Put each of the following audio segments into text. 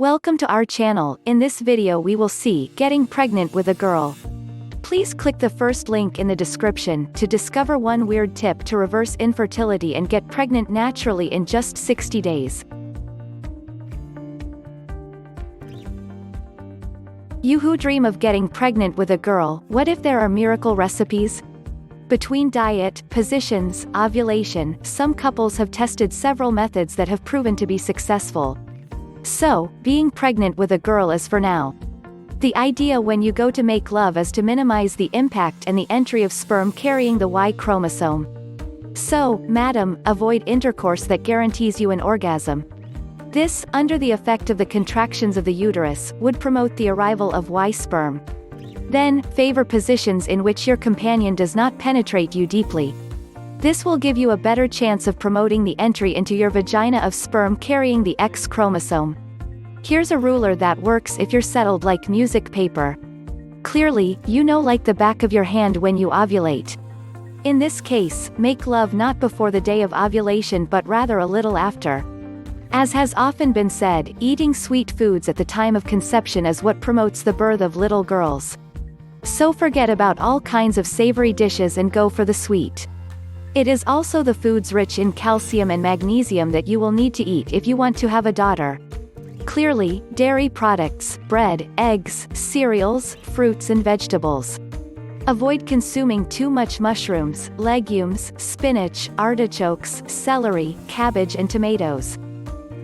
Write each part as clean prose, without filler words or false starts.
Welcome to our channel. In this video we will see getting pregnant with a girl. Please click the first link in the description to discover one weird tip to reverse infertility and get pregnant naturally in just 60 days. You who dream of getting pregnant with a girl, what if there are miracle recipes? Between diet, positions, ovulation, some couples have tested several methods that have proven to be successful. So, being pregnant with a girl is for now. The idea when you go to make love is to minimize the impact and the entry of sperm carrying the Y chromosome. So, madam, avoid intercourse that guarantees you an orgasm. This, under the effect of the contractions of the uterus, would promote the arrival of Y sperm. Then, favor positions in which your companion does not penetrate you deeply. This will give you a better chance of promoting the entry into your vagina of sperm carrying the X chromosome. Here's a ruler that works if you're settled like music paper. Clearly, you know like the back of your hand when you ovulate. In this case, make love not before the day of ovulation but rather a little after. As has often been said, eating sweet foods at the time of conception is what promotes the birth of little girls. So forget about all kinds of savory dishes and go for the sweet. It is also the foods rich in calcium and magnesium that you will need to eat if you want to have a daughter. Clearly, dairy products, bread, eggs, cereals, fruits and vegetables. Avoid consuming too much mushrooms, legumes, spinach, artichokes, celery, cabbage and tomatoes.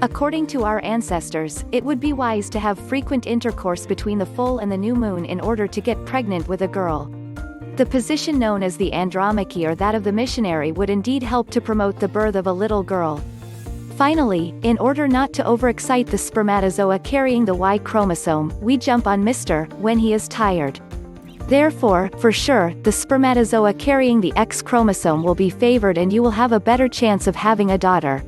According to our ancestors, it would be wise to have frequent intercourse between the full and the new moon in order to get pregnant with a girl. The position known as the andromache or that of the missionary would indeed help to promote the birth of a little girl. Finally, in order not to overexcite the spermatozoa carrying the Y chromosome, we jump on Mr. when he is tired. Therefore, for sure, the spermatozoa carrying the X chromosome will be favored and you will have a better chance of having a daughter.